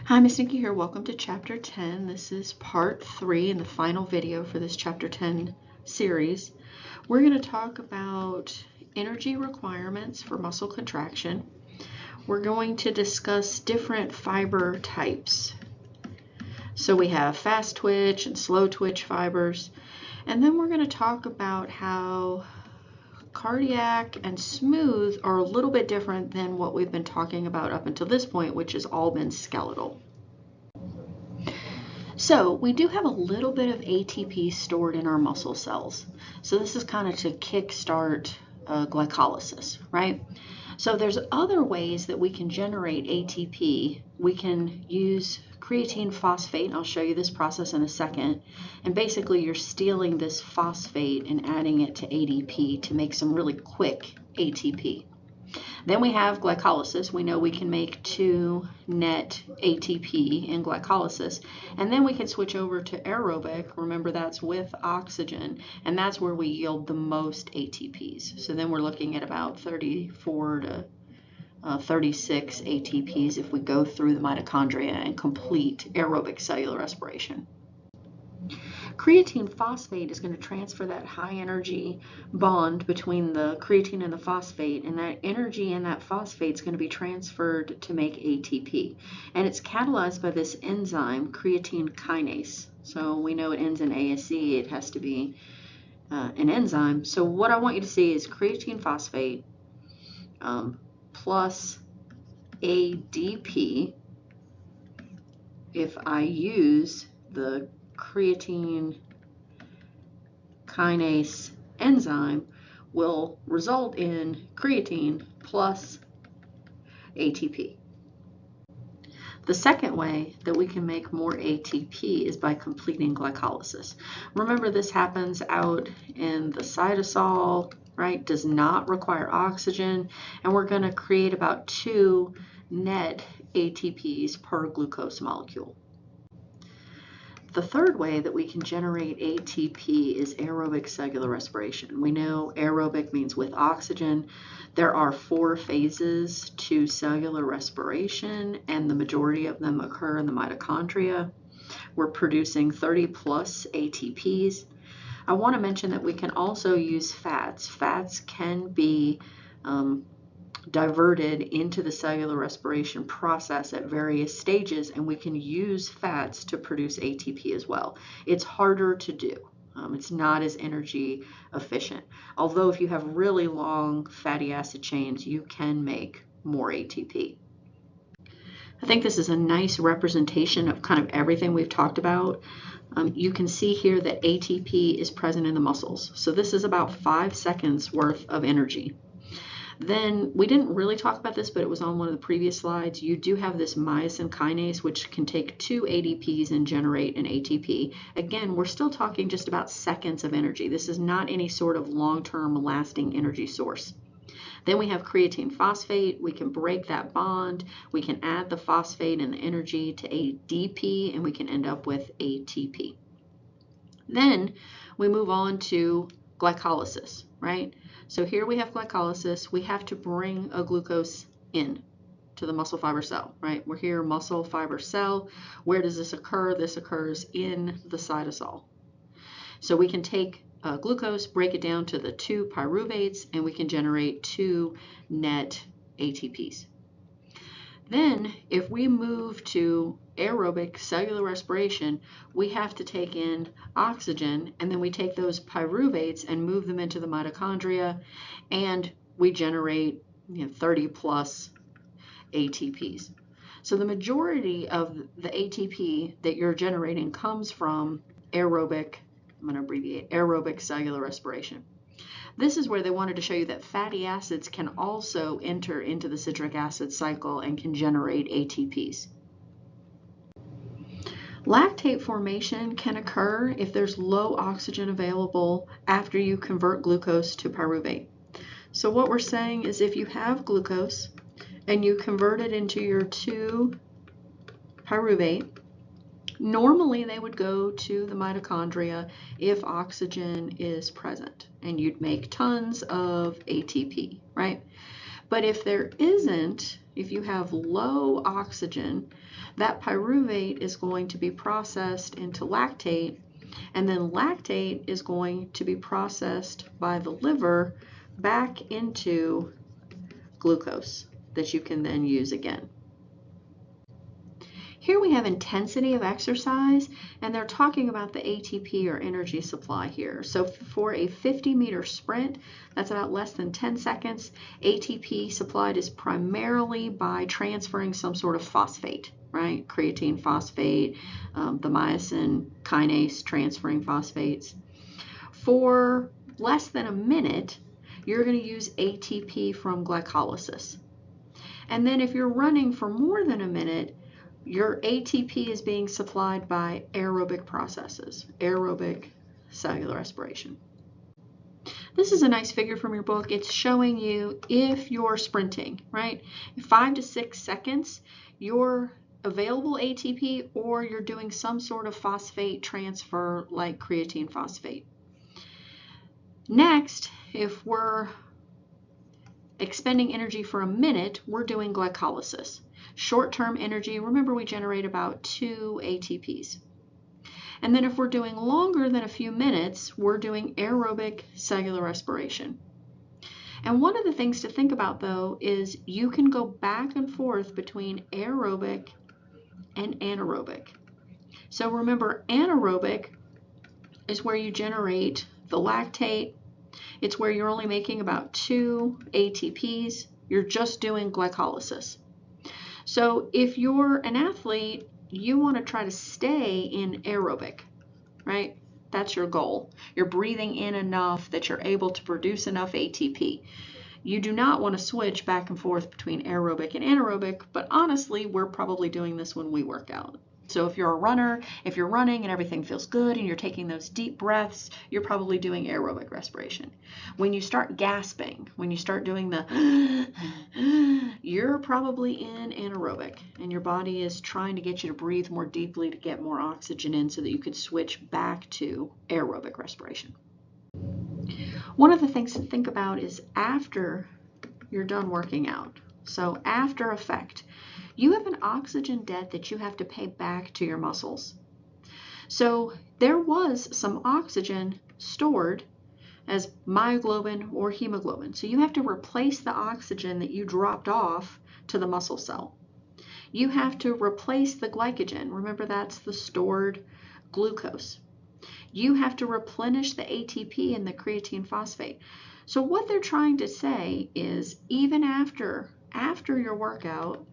Hi, Miss Nikki here. Welcome to Chapter 10. This is Part 3 and the final video for this Chapter 10 series. We're going to talk about energy requirements for muscle contraction. We're going to discuss different fiber types. So we have fast twitch and slow twitch fibers. And then we're going to talk about how cardiac and smooth are a little bit different than what we've been talking about up until this point, which has all been skeletal. So we do have a little bit of ATP stored in our muscle cells. So this is kind of to kickstart glycolysis, right? So there's other ways that we can generate ATP. We can use creatine phosphate. I'll show you this process in a second. And basically you're stealing this phosphate and adding it to ADP to make some really quick ATP. Then we have glycolysis. We know we can make 2 net ATP in glycolysis. And then we can switch over to aerobic. Remember, that's with oxygen. And that's where we yield the most ATPs. So then we're looking at about 34 to 36 ATPs if we go through the mitochondria and complete aerobic cellular respiration. Creatine phosphate is going to transfer that high energy bond between the creatine and the phosphate, and that energy in that phosphate is going to be transferred to make ATP. And it's catalyzed by this enzyme, creatine kinase. So we know it ends in ASE, it has to be an enzyme. So what I want you to see is creatine phosphate plus ADP. If I use the creatine kinase enzyme, will result in creatine plus ATP. The second way that we can make more ATP is by completing glycolysis. Remember, this happens out in the cytosol, right? Does not require oxygen, and we're going to create about 2 net ATPs per glucose molecule. The third way that we can generate ATP is aerobic cellular respiration. We know aerobic means with oxygen. There are 4 phases to cellular respiration, and the majority of them occur in the mitochondria. We're producing 30 plus ATPs. I want to mention that we can also use fats. Fats can be diverted into the cellular respiration process at various stages, and we can use fats to produce ATP as well. It's harder to do. It's not as energy efficient. Although if you have really long fatty acid chains, you can make more ATP. I think this is a nice representation of kind of everything we've talked about. You can see here that ATP is present in the muscles. So this is about 5 seconds worth of energy. Then we didn't really talk about this, but it was on one of the previous slides. You do have this myosin kinase, which can take 2 ADPs and generate an ATP. Again, we're still talking just about seconds of energy. This is not any sort of long-term lasting energy source. Then we have creatine phosphate. We can break that bond. We can add the phosphate and the energy to ADP, and we can end up with ATP. Then we move on to glycolysis, right? So here we have glycolysis. We have to bring a glucose in to the muscle fiber cell, right? We're here, muscle fiber cell. Where does this occur? This occurs in the cytosol. So we can take glucose, break it down to the 2 pyruvates, and we can generate 2 net ATPs. Then if we move to aerobic cellular respiration, we have to take in oxygen, and then we take those pyruvates and move them into the mitochondria, and we generate 30 plus ATPs. So the majority of the ATP that you're generating comes from aerobic, I'm going to abbreviate, aerobic cellular respiration. This is where they wanted to show you that fatty acids can also enter into the citric acid cycle and can generate ATPs. Lactate formation can occur if there's low oxygen available after you convert glucose to pyruvate. So what we're saying is if you have glucose and you convert it into your 2 pyruvate, normally they would go to the mitochondria if oxygen is present, and you'd make tons of ATP, right? But if there isn't, if you have low oxygen, that pyruvate is going to be processed into lactate, and then lactate is going to be processed by the liver back into glucose that you can then use again. Here we have intensity of exercise, and they're talking about the ATP or energy supply here. So for a 50-meter sprint, that's about less than 10 seconds, ATP supplied is primarily by transferring some sort of phosphate, right? Creatine phosphate, the myosin kinase transferring phosphates. For less than a minute, you're going to use ATP from glycolysis. And then if you're running for more than a minute, your ATP is being supplied by aerobic processes, aerobic cellular respiration. This is a nice figure from your book. It's showing you if you're sprinting, right? 5 to 6 seconds, your available ATP, or you're doing some sort of phosphate transfer like creatine phosphate. Next, if we're expending energy for a minute, we're doing glycolysis. Short-term energy, remember we generate about 2 ATPs. And then if we're doing longer than a few minutes, we're doing aerobic cellular respiration. And one of the things to think about though is you can go back and forth between aerobic and anaerobic. So remember, anaerobic is where you generate the lactate. It's where you're only making about 2 ATPs. You're just doing glycolysis. So if you're an athlete, you want to try to stay in aerobic, right? That's your goal. You're breathing in enough that you're able to produce enough ATP. You do not want to switch back and forth between aerobic and anaerobic, but honestly, we're probably doing this when we work out. So if you're a runner, if you're running and everything feels good and you're taking those deep breaths, you're probably doing aerobic respiration. When you start gasping, when you start doing the you're probably in anaerobic, and your body is trying to get you to breathe more deeply to get more oxygen in so that you could switch back to aerobic respiration. One of the things to think about is after you're done working out. So after effect, you have an oxygen debt that you have to pay back to your muscles. So there was some oxygen stored as myoglobin or hemoglobin. So you have to replace the oxygen that you dropped off to the muscle cell. You have to replace the glycogen. Remember, that's the stored glucose. You have to replenish the ATP and the creatine phosphate. So what they're trying to say is even after your workout,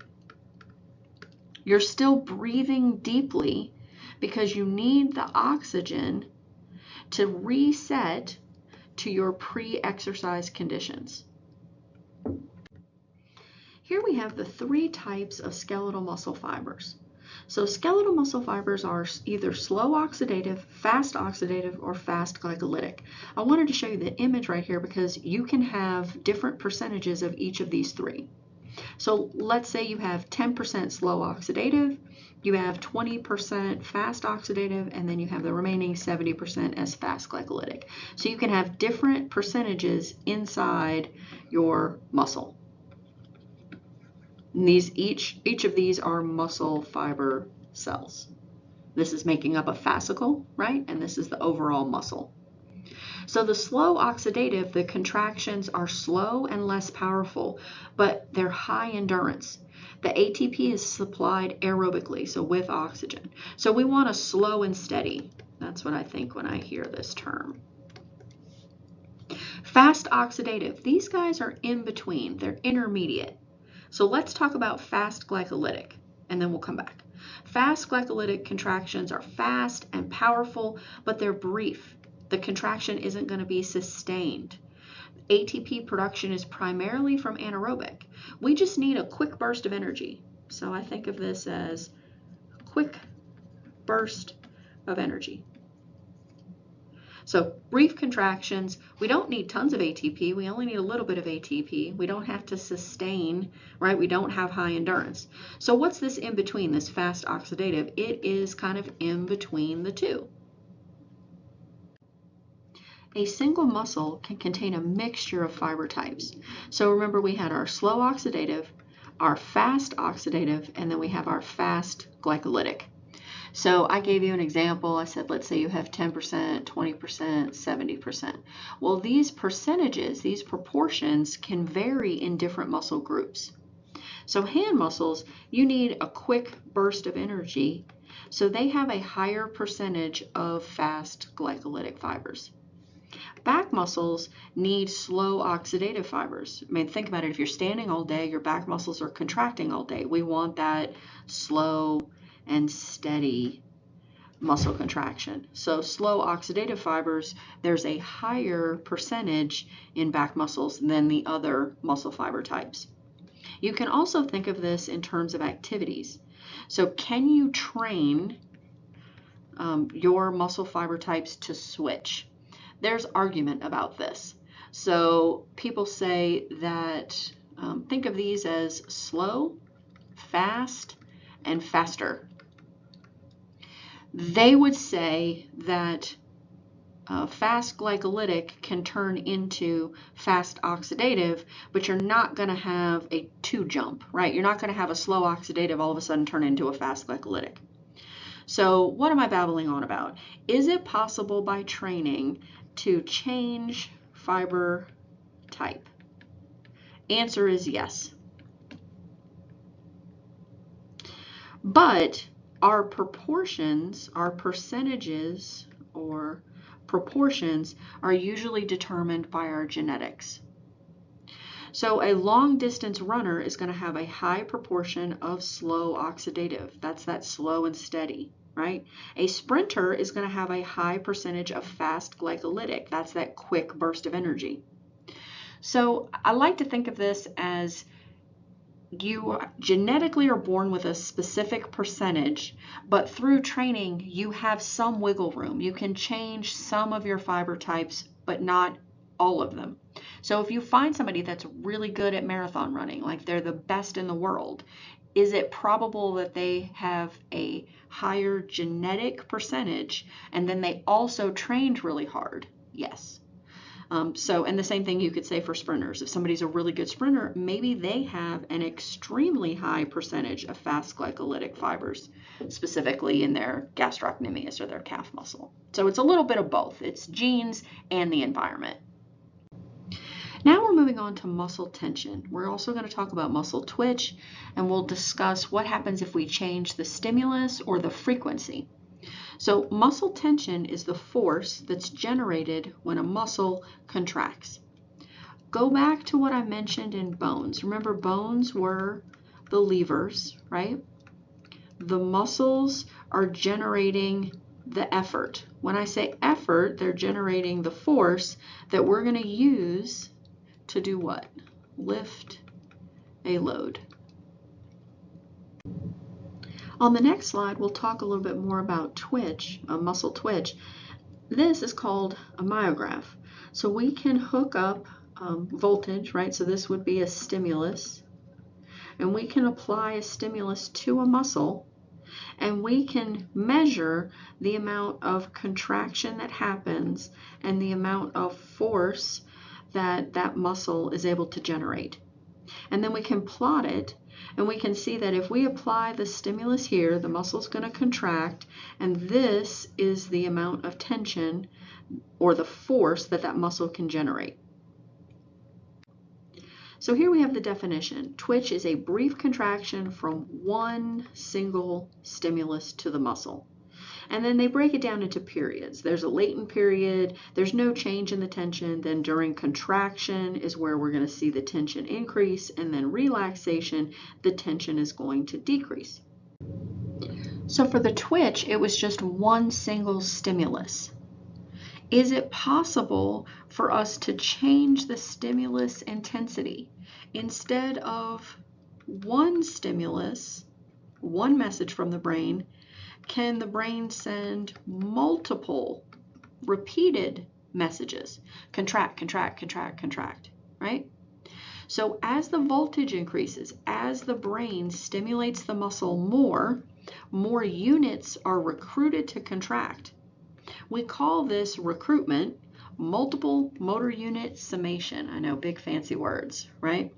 you're still breathing deeply because you need the oxygen to reset to your pre-exercise conditions. Here we have the 3 types of skeletal muscle fibers. So skeletal muscle fibers are either slow oxidative, fast oxidative, or fast glycolytic. I wanted to show you the image right here because you can have different percentages of each of these 3. So let's say you have 10% slow oxidative, you have 20% fast oxidative, and then you have the remaining 70% as fast glycolytic. So you can have different percentages inside your muscle. And each of these are muscle fiber cells. This is making up a fascicle, right? And this is the overall muscle. So the slow oxidative, the contractions are slow and less powerful, but they're high endurance. The ATP is supplied aerobically, so with oxygen. So we want a slow and steady. That's what I think when I hear this term. Fast oxidative, these guys are in between. They're intermediate. So let's talk about fast glycolytic, and then we'll come back. Fast glycolytic contractions are fast and powerful, but they're brief. The contraction isn't going to be sustained. ATP production is primarily from anaerobic. We just need a quick burst of energy. So I think of this as a quick burst of energy. So brief contractions, we don't need tons of ATP, we only need a little bit of ATP. We don't have to sustain, right? We don't have high endurance. So what's this in between, this fast oxidative? It is kind of in between the two. A single muscle can contain a mixture of fiber types. So remember, we had our slow oxidative, our fast oxidative, and then we have our fast glycolytic. So I gave you an example. I said, let's say you have 10%, 20%, 70%. Well, these percentages, these proportions can vary in different muscle groups. So hand muscles, you need a quick burst of energy, so they have a higher percentage of fast glycolytic fibers. Back muscles need slow oxidative fibers. I mean, think about it. If you're standing all day, your back muscles are contracting all day. We want that slow and steady muscle contraction. So slow oxidative fibers, there's a higher percentage in back muscles than the other muscle fiber types. You can also think of this in terms of activities. So can you train your muscle fiber types to switch? There's argument about this. So people say that, think of these as slow, fast, and faster. They would say that fast glycolytic can turn into fast oxidative, but you're not going to have a two jump, right? You're not going to have a slow oxidative all of a sudden turn into a fast glycolytic. So what am I babbling on about? Is it possible by training to change fiber type? Answer is yes. But our proportions, our percentages or proportions are usually determined by our genetics. So a long distance runner is going to have a high proportion of slow oxidative. That's that slow and steady, right? A sprinter is going to have a high percentage of fast glycolytic. That's that quick burst of energy. So I like to think of this as you genetically are born with a specific percentage, but through training you have some wiggle room. You can change some of your fiber types, but not all of them. So if you find somebody that's really good at marathon running, like they're the best in the world, is it probable that they have a higher genetic percentage and then they also trained really hard? Yes. And the same thing you could say for sprinters. If somebody's a really good sprinter, maybe they have an extremely high percentage of fast glycolytic fibers, specifically in their gastrocnemius or their calf muscle. So it's a little bit of both. It's genes and the environment. Now we're moving on to muscle tension. We're also going to talk about muscle twitch, and we'll discuss what happens if we change the stimulus or the frequency. So muscle tension is the force that's generated when a muscle contracts. Go back to what I mentioned in bones. Remember, bones were the levers, right? The muscles are generating the effort. When I say effort, they're generating the force that we're going to use to do what? Lift a load. On the next slide, we'll talk a little bit more about twitch, muscle twitch. This is called a myograph. So we can hook up voltage, right? So this would be a stimulus. And we can apply a stimulus to a muscle, and we can measure the amount of contraction that happens and the amount of force that that muscle is able to generate. And then we can plot it, and we can see that if we apply the stimulus here, the muscle's going to contract, and this is the amount of tension or the force that that muscle can generate. So here we have the definition. Twitch is a brief contraction from one single stimulus to the muscle. And then they break it down into periods. There's a latent period, there's no change in the tension, then during contraction is where we're going to see the tension increase, and then relaxation, the tension is going to decrease. So for the twitch, it was just one single stimulus. Is it possible for us to change the stimulus intensity? Instead of one stimulus, one message from the brain, can the brain send multiple repeated messages? Contract, contract, contract, contract, right? So as the voltage increases, as the brain stimulates the muscle more units are recruited to contract. We call this recruitment multiple motor unit summation. I know, big fancy words, right?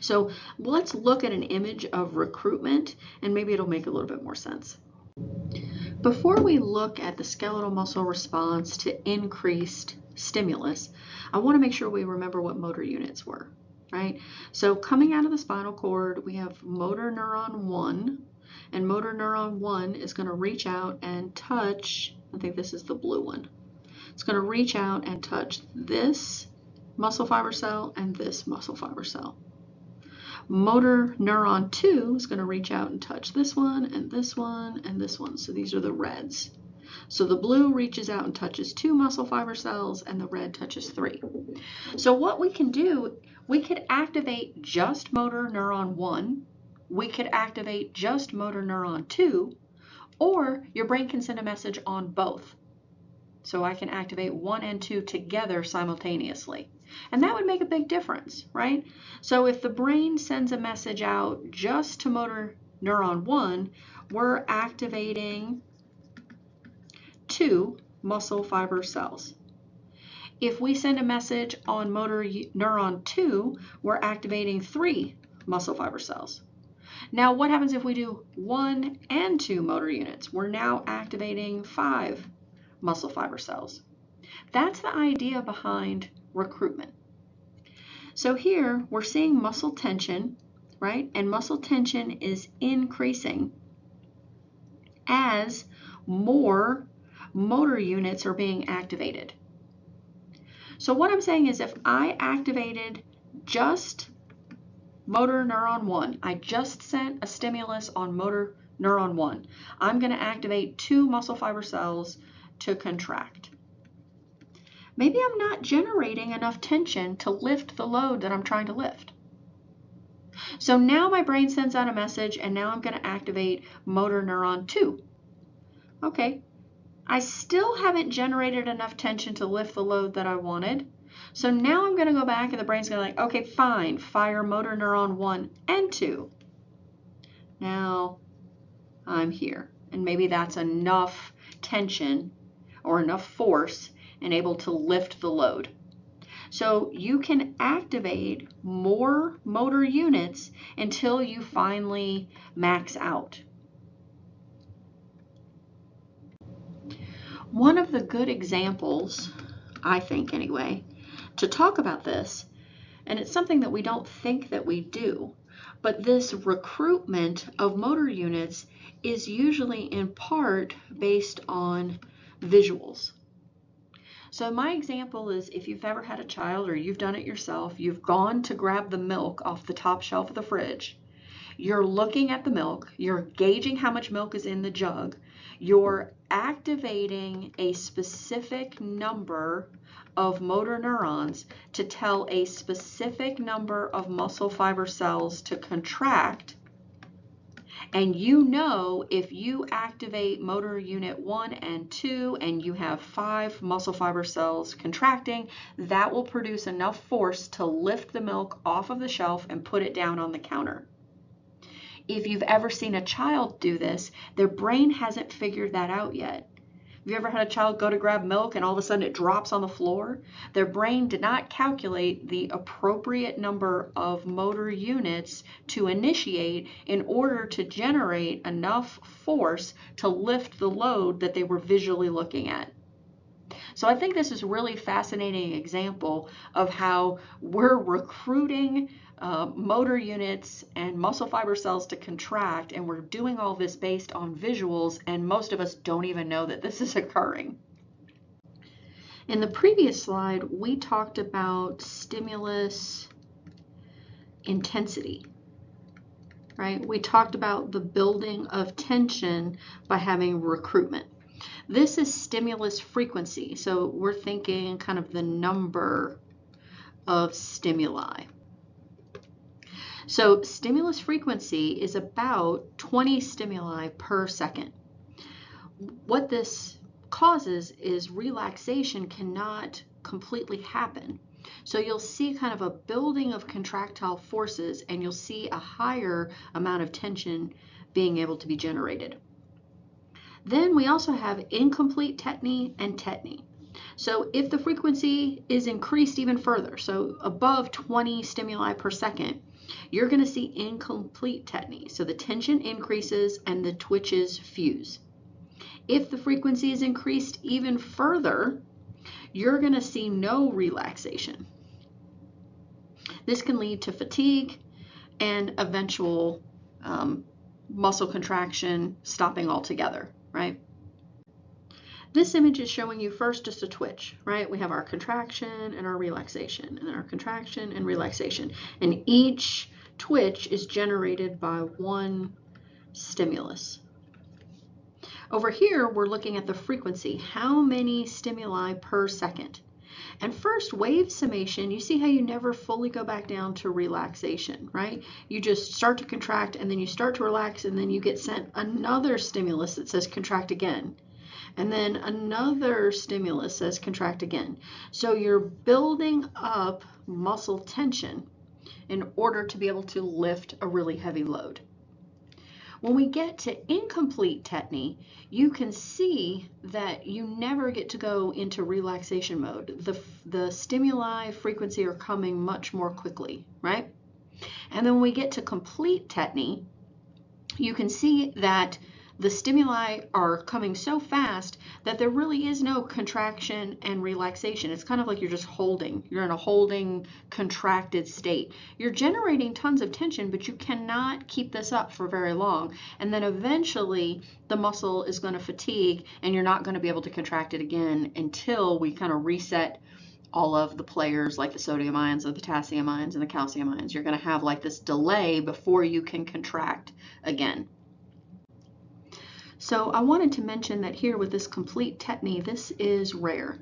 So let's look at an image of recruitment, and maybe it'll make a little bit more sense. Before we look at the skeletal muscle response to increased stimulus, I want to make sure we remember what motor units were, right? So coming out of the spinal cord, we have motor neuron 1, and motor neuron 1 is going to reach out and touch, I think this is the blue one. It's going to reach out and touch this muscle fiber cell and this muscle fiber cell. Motor neuron 2 is going to reach out and touch this one and this one and this one. So these are the reds. So the blue reaches out and touches 2 muscle fiber cells and the red touches 3. So what we can do, we could activate just motor neuron 1, we could activate just motor neuron 2, or your brain can send a message on both. So I can activate 1 and 2 together simultaneously. And that would make a big difference, right? So if the brain sends a message out just to motor neuron 1, we're activating 2 muscle fiber cells. If we send a message on motor neuron 2, we're activating 3 muscle fiber cells. Now what happens if we do 1 and 2 motor units? We're now activating 5 muscle fiber cells. That's the idea behind recruitment. So here we're seeing muscle tension, right? And muscle tension is increasing as more motor units are being activated. So what I'm saying is if I activated just motor neuron 1, I just sent a stimulus on motor neuron 1, I'm going to activate 2 muscle fiber cells to contract. Maybe I'm not generating enough tension to lift the load that I'm trying to lift. So now my brain sends out a message, and now I'm going to activate motor neuron 2. Okay, I still haven't generated enough tension to lift the load that I wanted. So now I'm going to go back, and the brain's going to like, okay, fine, fire motor neuron 1 and 2. Now I'm here, and maybe that's enough tension or enough force and able to lift the load. So you can activate more motor units until you finally max out. One of the good examples, I think anyway, to talk about this, and it's something that we don't think that we do, but this recruitment of motor units is usually in part based on visuals. So my example is if you've ever had a child or you've done it yourself, you've gone to grab the milk off the top shelf of the fridge. You're looking at the milk, you're gauging how much milk is in the jug, you're activating a specific number of motor neurons to tell a specific number of muscle fiber cells to contract. And you know if you activate motor unit 1 and 2 and you have 5 muscle fiber cells contracting, that will produce enough force to lift the milk off of the shelf and put it down on the counter. If you've ever seen a child do this, their brain hasn't figured that out yet. Have you ever had a child go to grab milk and all of a sudden it drops on the floor? Their brain did not calculate the appropriate number of motor units to initiate in order to generate enough force to lift the load that they were visually looking at. So I think this is a really fascinating example of how we're recruiting motor units and muscle fiber cells to contract, and we're doing all this based on visuals, and most of us don't even know that this is occurring. In the previous slide, we talked about stimulus intensity, right? We talked about the building of tension by having recruitment. This is stimulus frequency, so we're thinking kind of the number of stimuli. So stimulus frequency is about 20 stimuli per second. What this causes is relaxation cannot completely happen. So you'll see kind of a building of contractile forces, and you'll see a higher amount of tension being able to be generated. Then we also have incomplete tetany and tetany. So if the frequency is increased even further, so above 20 stimuli per second, you're going to see incomplete tetany. So the tension increases and the twitches fuse. If the frequency is increased even further, you're going to see no relaxation. This can lead to fatigue and eventual muscle contraction, stopping altogether, right? This image is showing you first just a twitch, right? We have our contraction and our relaxation, and then our contraction and relaxation. And each twitch is generated by one stimulus. Over here, we're looking at the frequency. How many stimuli per second? And first, wave summation, you see how you never fully go back down to relaxation, right? You just start to contract, and then you start to relax, and then you get sent another stimulus that says contract again. And then another stimulus says contract again. So you're building up muscle tension in order to be able to lift a really heavy load. When we get to incomplete tetany, you can see that you never get to go into relaxation mode. The stimuli frequency are coming much more quickly, right? And then when we get to complete tetany, you can see that the stimuli are coming so fast that there really is no contraction and relaxation. It's kind of like you're just holding. You're in a holding, contracted state. You're generating tons of tension, but you cannot keep this up for very long. And then eventually the muscle is going to fatigue and you're not going to be able to contract it again until we kind of reset all of the players, like the sodium ions, the potassium ions, and the calcium ions. You're going to have like this delay before you can contract again. So I wanted to mention that here with this complete tetany, this is rare.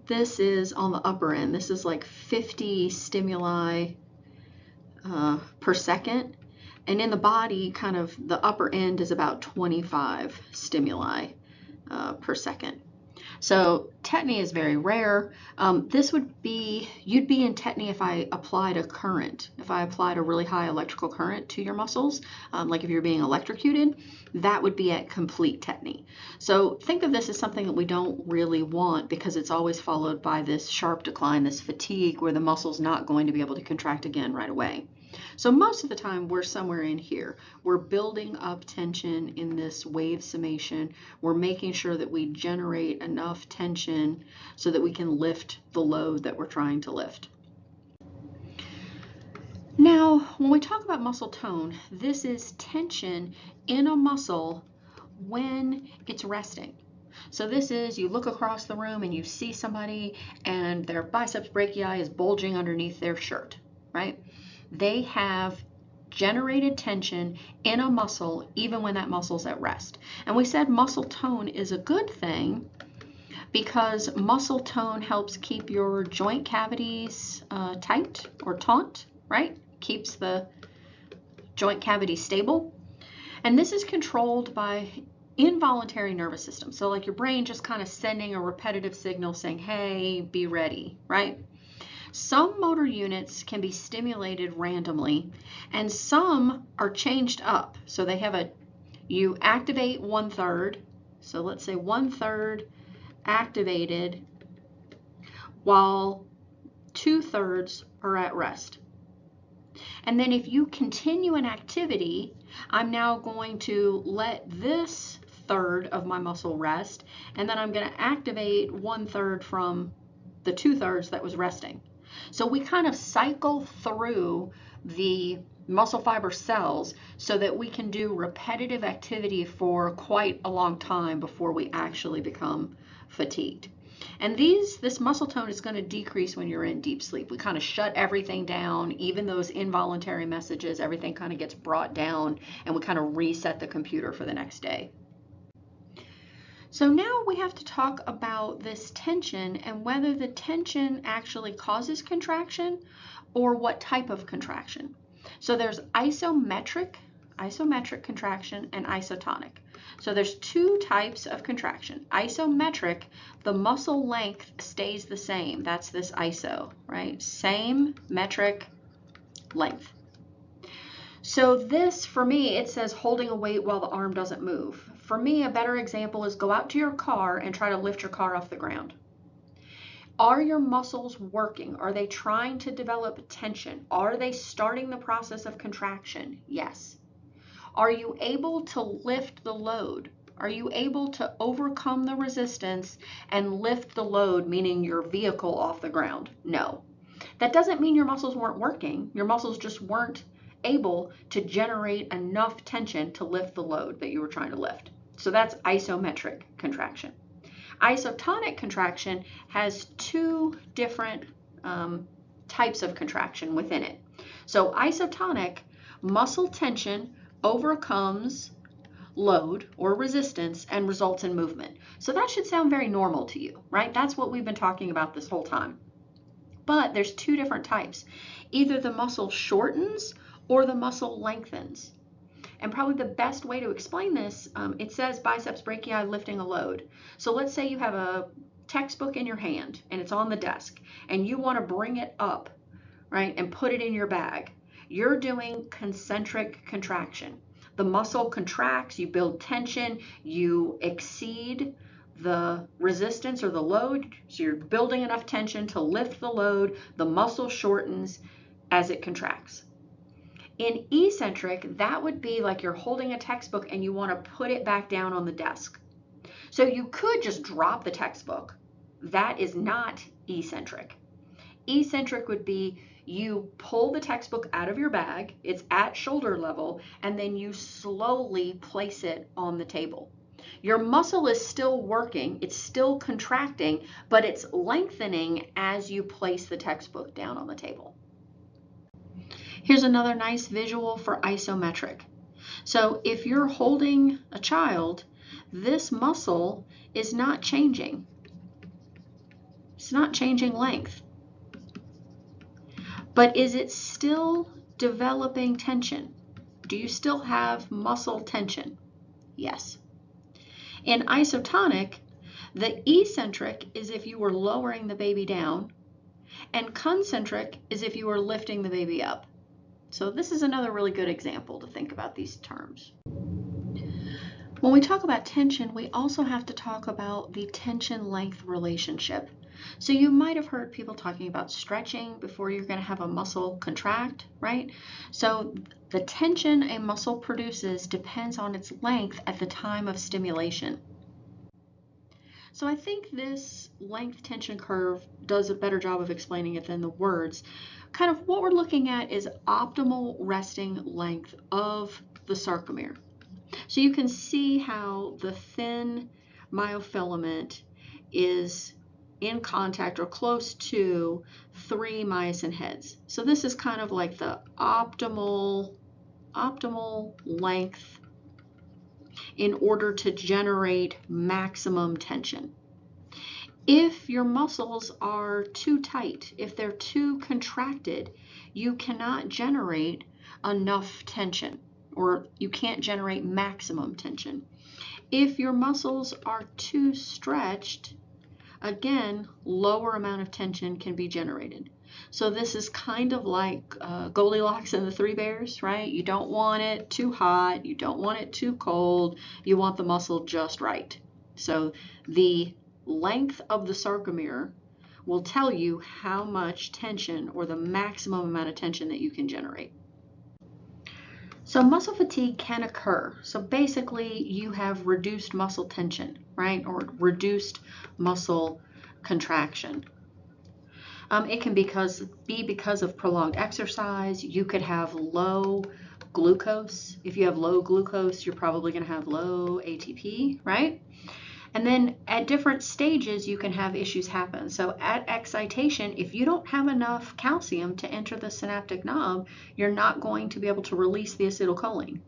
This is on the upper end. This is like 50 stimuli per second. And in the body, kind of the upper end is about 25 stimuli per second. So tetany is very rare. This would be, you'd be in tetany if I applied a current, if I applied a really high electrical current to your muscles, like if you're being electrocuted, that would be at complete tetany. So think of this as something that we don't really want because it's always followed by this sharp decline, this fatigue where the muscle's not going to be able to contract again right away. So most of the time we're somewhere in here. We're building up tension in this wave summation. We're making sure that we generate enough tension so that we can lift the load that we're trying to lift. Now, when we talk about muscle tone, this is tension in a muscle when it's resting. So this is, you look across the room and you see somebody and their biceps brachii is bulging underneath their shirt, right? They have generated tension in a muscle even when that muscle's at rest. And we said muscle tone is a good thing because muscle tone helps keep your joint cavities tight or taut, right? Keeps the joint cavity stable. And this is controlled by involuntary nervous system. So like your brain just kind of sending a repetitive signal saying, hey, be ready, right? Some motor units can be stimulated randomly and some are changed up. So they have you activate 1/3. So let's say 1/3 activated while 2/3 are at rest. And then if you continue an activity, I'm now going to let this third of my muscle rest, and then I'm going to activate 1/3 from the 2/3 that was resting. So we kind of cycle through the muscle fiber cells so that we can do repetitive activity for quite a long time before we actually become fatigued. And this muscle tone is going to decrease when you're in deep sleep. We kind of shut everything down, even those involuntary messages, everything kind of gets brought down and we kind of reset the computer for the next day. So now we have to talk about this tension and whether the tension actually causes contraction or what type of contraction. So there's isometric contraction and isotonic. So there's two types of contraction. Isometric, the muscle length stays the same. That's this iso, right? Same metric length. So this, for me, it says holding a weight while the arm doesn't move. For me, a better example is go out to your car and try to lift your car off the ground. Are your muscles working? Are they trying to develop tension? Are they starting the process of contraction? Yes. Are you able to lift the load? Are you able to overcome the resistance and lift the load, meaning your vehicle, off the ground? No. That doesn't mean your muscles weren't working. Your muscles just weren't able to generate enough tension to lift the load that you were trying to lift. So that's isometric contraction. Isotonic contraction has two different types of contraction within it. So isotonic, muscle tension overcomes load or resistance and results in movement. So that should sound very normal to you, right? That's what we've been talking about this whole time. But there's two different types. Either the muscle shortens or the muscle lengthens. And probably the best way to explain this, it says biceps brachii lifting a load. So let's say you have a textbook in your hand and it's on the desk and you want to bring it up, right, and put it in your bag. You're doing concentric contraction. The muscle contracts, you build tension, you exceed the resistance or the load, so you're building enough tension to lift the load. The muscle shortens as it contracts. In eccentric, that would be like you're holding a textbook and you want to put it back down on the desk. So you could just drop the textbook. That is not eccentric. Eccentric would be you pull the textbook out of your bag, it's at shoulder level, and then you slowly place it on the table. Your muscle is still working, it's still contracting, but it's lengthening as you place the textbook down on the table. Here's another nice visual for isometric. So if you're holding a child, this muscle is not changing. It's not changing length. But is it still developing tension? Do you still have muscle tension? Yes. In isotonic, the eccentric is if you were lowering the baby down, and concentric is if you were lifting the baby up. So this is another really good example to think about these terms. When we talk about tension, we also have to talk about the tension-length relationship. So you might have heard people talking about stretching before you're going to have a muscle contract, right? So the tension a muscle produces depends on its length at the time of stimulation. So I think this length tension curve does a better job of explaining it than the words. Kind of what we're looking at is optimal resting length of the sarcomere. So you can see how the thin myofilament is in contact or close to 3 myosin heads. So this is kind of like the optimal length in order to generate maximum tension. If your muscles are too tight, if they're too contracted, you cannot generate enough tension, or you can't generate maximum tension. If your muscles are too stretched, again, lower amount of tension can be generated. So this is kind of like Goldilocks and the Three Bears, right? You don't want it too hot, you don't want it too cold, you want the muscle just right. So the length of the sarcomere will tell you how much tension or the maximum amount of tension that you can generate. So muscle fatigue can occur. So basically you have reduced muscle tension, right? Or reduced muscle contraction. It can be because of prolonged exercise. You could have low glucose. If you have low glucose, you're probably going to have low ATP, right? And then at different stages, you can have issues happen. So at excitation, if you don't have enough calcium to enter the synaptic knob, you're not going to be able to release the acetylcholine.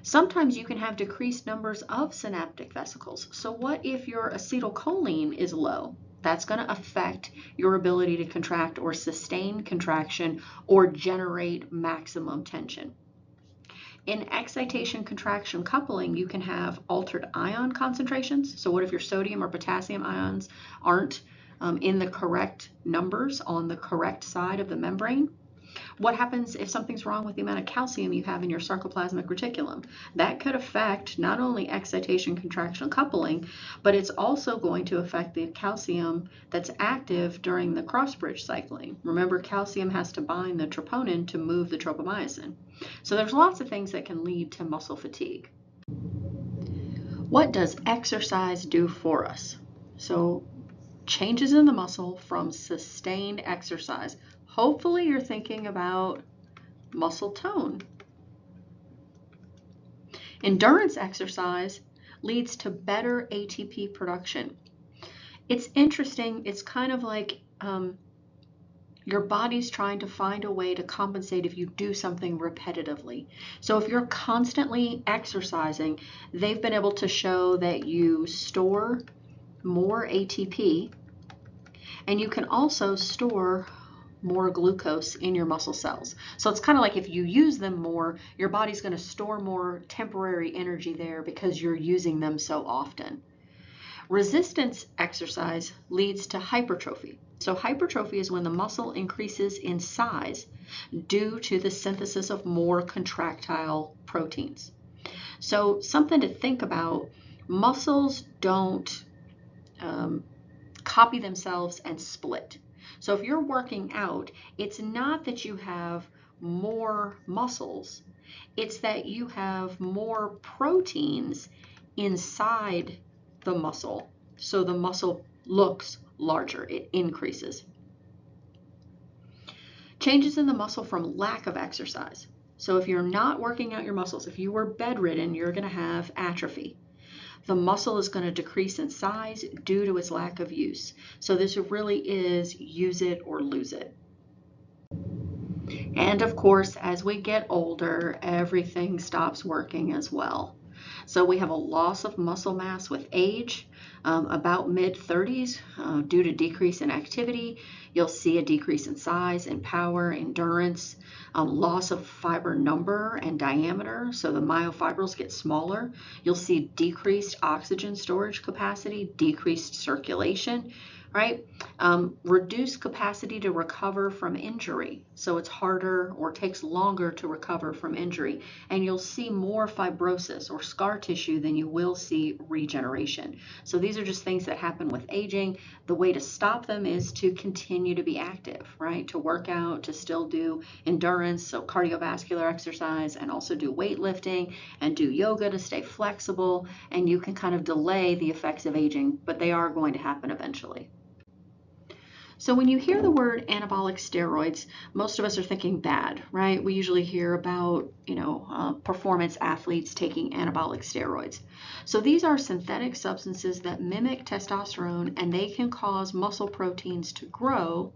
Sometimes you can have decreased numbers of synaptic vesicles. So what if your acetylcholine is low? That's going to affect your ability to contract or sustain contraction or generate maximum tension. In excitation contraction coupling, you can have altered ion concentrations. So what if your sodium or potassium ions aren't in the correct numbers on the correct side of the membrane? What happens if something's wrong with the amount of calcium you have in your sarcoplasmic reticulum? That could affect not only excitation, contraction, coupling, but it's also going to affect the calcium that's active during the cross-bridge cycling. Remember, calcium has to bind the troponin to move the tropomyosin. So there's lots of things that can lead to muscle fatigue. What does exercise do for us? So changes in the muscle from sustained exercise. Hopefully you're thinking about muscle tone. Endurance exercise leads to better ATP production. It's interesting. It's kind of like your body's trying to find a way to compensate if you do something repetitively. So if you're constantly exercising, they've been able to show that you store more ATP, and you can also store more glucose in your muscle cells. So it's kind of like if you use them more, your body's going to store more temporary energy there because you're using them so often. Resistance exercise leads to hypertrophy. So hypertrophy is when the muscle increases in size due to the synthesis of more contractile proteins. So something to think about, muscles don't copy themselves and split. So if you're working out, it's not that you have more muscles, it's that you have more proteins inside the muscle. So the muscle looks larger, it increases. Changes in the muscle from lack of exercise. So if you're not working out your muscles, if you were bedridden, you're going to have atrophy. The muscle is going to decrease in size due to its lack of use. So this really is use it or lose it. And of course, as we get older, everything stops working as well. So we have a loss of muscle mass with age, about mid-30s, due to decrease in activity. You'll see a decrease in size and power, endurance, loss of fiber number and diameter, so the myofibrils get smaller. You'll see decreased oxygen storage capacity, decreased circulation, right? Reduced capacity to recover from injury. So it's harder or takes longer to recover from injury. And you'll see more fibrosis or scar tissue than you will see regeneration. So these are just things that happen with aging. The way to stop them is to continue to be active, right? To work out, to still do endurance, so cardiovascular exercise, and also do weightlifting and do yoga to stay flexible. And you can kind of delay the effects of aging, but they are going to happen eventually. So when you hear the word anabolic steroids, most of us are thinking bad, right? We usually hear about, performance athletes taking anabolic steroids. So these are synthetic substances that mimic testosterone, and they can cause muscle proteins to grow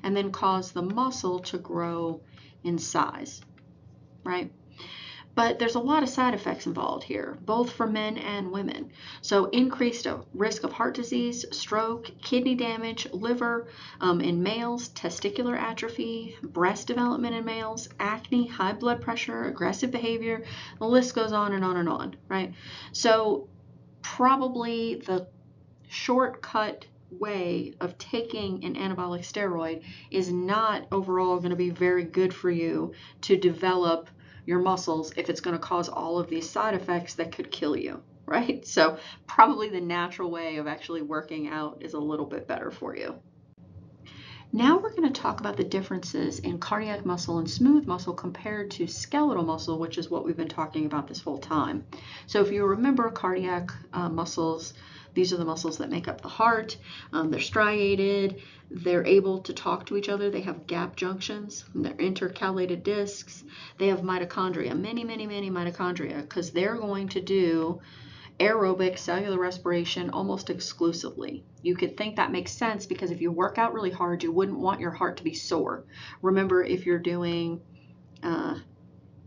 and then cause the muscle to grow in size, right? But there's a lot of side effects involved here, both for men and women. So increased risk of heart disease, stroke, kidney damage, liver in males, testicular atrophy, breast development in males, acne, high blood pressure, aggressive behavior. The list goes on and on and on, right? So probably the shortcut way of taking an anabolic steroid is not overall going to be very good for you to develop your muscles if it's going to cause all of these side effects that could kill you, right? So probably the natural way of actually working out is a little bit better for you. Now we're going to talk about the differences in cardiac muscle and smooth muscle compared to skeletal muscle, which is what we've been talking about this whole time. So if you remember cardiac muscles, these are the muscles that make up the heart. They're striated. They're able to talk to each other. They have gap junctions. They're intercalated discs. They have mitochondria, many mitochondria, because they're going to do aerobic cellular respiration almost exclusively. You could think that makes sense because if you work out really hard, you wouldn't want your heart to be sore. Remember, if you're doing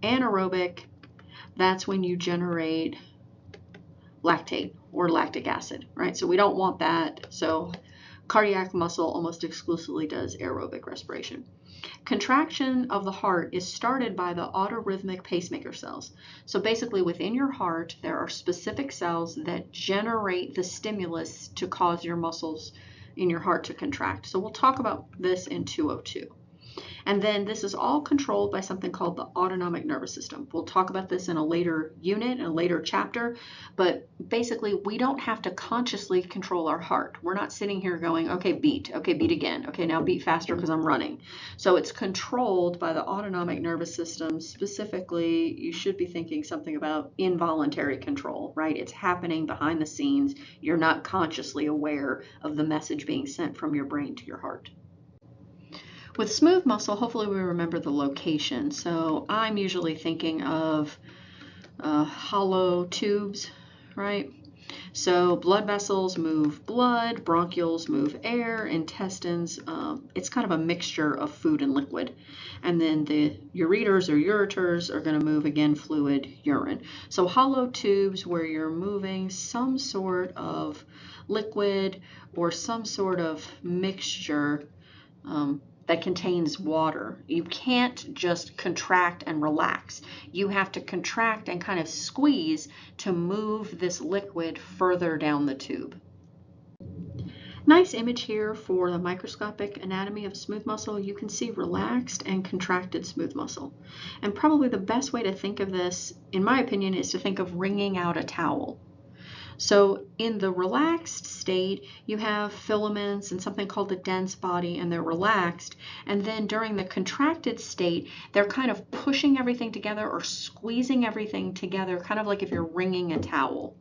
anaerobic, that's when you generate lactate or lactic acid, right? So we don't want that. So cardiac muscle almost exclusively does aerobic respiration. Contraction of the heart is started by the autorhythmic pacemaker cells. So basically within your heart, there are specific cells that generate the stimulus to cause your muscles in your heart to contract. So we'll talk about this in 202. And then this is all controlled by something called the autonomic nervous system. We'll talk about this in a later unit, in a later chapter, but basically we don't have to consciously control our heart. We're not sitting here going, okay, beat again, okay, now beat faster because I'm running. So it's controlled by the autonomic nervous system. Specifically, you should be thinking something about involuntary control, right? It's happening behind the scenes. You're not consciously aware of the message being sent from your brain to your heart. With smooth muscle, hopefully we remember the location. So I'm usually thinking of hollow tubes, right? So blood vessels move blood, bronchioles move air, intestines, it's kind of a mixture of food and liquid. And then the ureters or ureters are going to move, again, fluid, urine. So hollow tubes where you're moving some sort of liquid or some sort of mixture that contains water. You can't just contract and relax. You have to contract and kind of squeeze to move this liquid further down the tube. Nice image here for the microscopic anatomy of smooth muscle. You can see relaxed and contracted smooth muscle. And probably the best way to think of this, in my opinion, is to think of wringing out a towel. So in the relaxed state, you have filaments and something called the dense body, and they're relaxed. And then during the contracted state, they're kind of pushing everything together or squeezing everything together, kind of like if you're wringing a towel.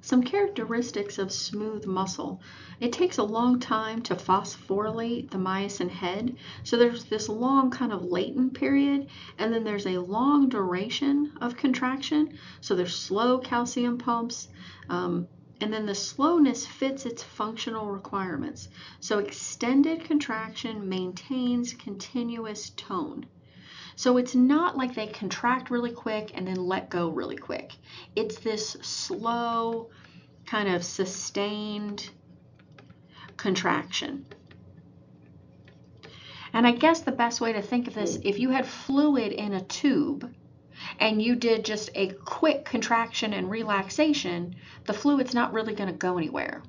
Some characteristics of smooth muscle. It takes a long time to phosphorylate the myosin head. So there's this long kind of latent period, and then there's a long duration of contraction. So there's slow calcium pumps, and then the slowness fits its functional requirements. So extended contraction maintains continuous tone. So it's not like they contract really quick and then let go really quick. It's this slow, kind of sustained contraction. And I guess the best way to think of this, if you had fluid in a tube and you did just a quick contraction and relaxation, the fluid's not really going to go anywhere.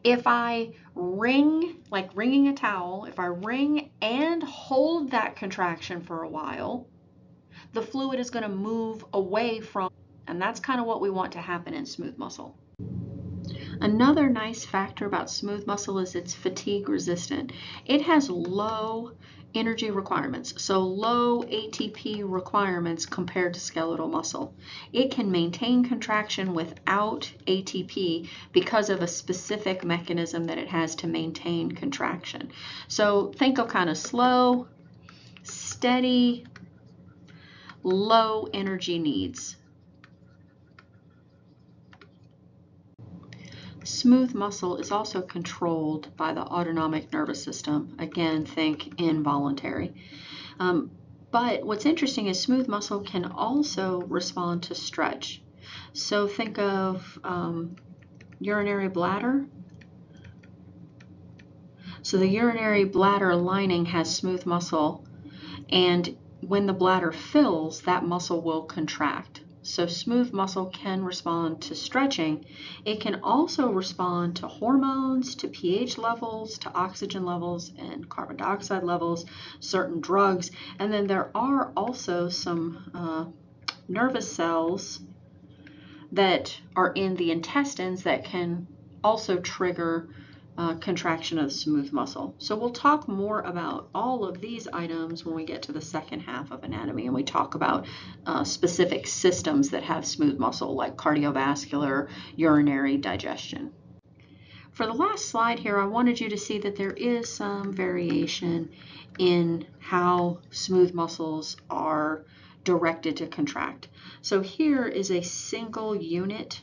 If I wring, like wringing a towel, if I wring and hold that contraction for a while, the fluid is going to move away from, and that's kind of what we want to happen in smooth muscle. Another nice factor about smooth muscle is it's fatigue resistant. It has low energy requirements, so low ATP requirements compared to skeletal muscle. It can maintain contraction without ATP because of a specific mechanism that it has to maintain contraction. So think of kind of slow, steady, low energy needs. Smooth muscle is also controlled by the autonomic nervous system. Again, think involuntary. But what's interesting is smooth muscle can also respond to stretch. So think of urinary bladder. So the urinary bladder lining has smooth muscle, and when the bladder fills, that muscle will contract. So smooth muscle can respond to stretching. It can also respond to hormones, to pH levels, to oxygen levels and carbon dioxide levels, certain drugs. And then there are also some nervous cells that are in the intestines that can also trigger contraction of the smooth muscle. So we'll talk more about all of these items when we get to the second half of anatomy and we talk about specific systems that have smooth muscle, like cardiovascular, urinary, digestion. For the last slide here, I wanted you to see that there is some variation in how smooth muscles are directed to contract. So here is a single unit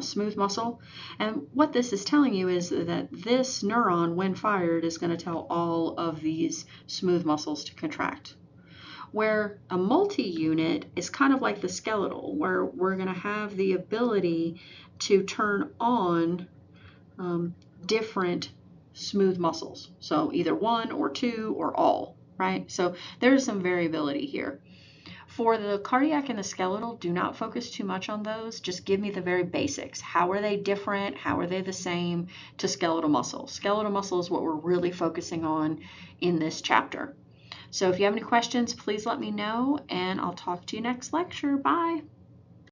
smooth muscle, and what this is telling you is that this neuron, when fired, is going to tell all of these smooth muscles to contract. Where a multi-unit is kind of like the skeletal, where we're going to have the ability to turn on different smooth muscles. So either one or two or all, right? So there's some variability here. For the cardiac and the skeletal, do not focus too much on those. Just give me the very basics. How are they different? How are they the same to skeletal muscle? Skeletal muscle is what we're really focusing on in this chapter. So if you have any questions, please let me know, and I'll talk to you next lecture. Bye.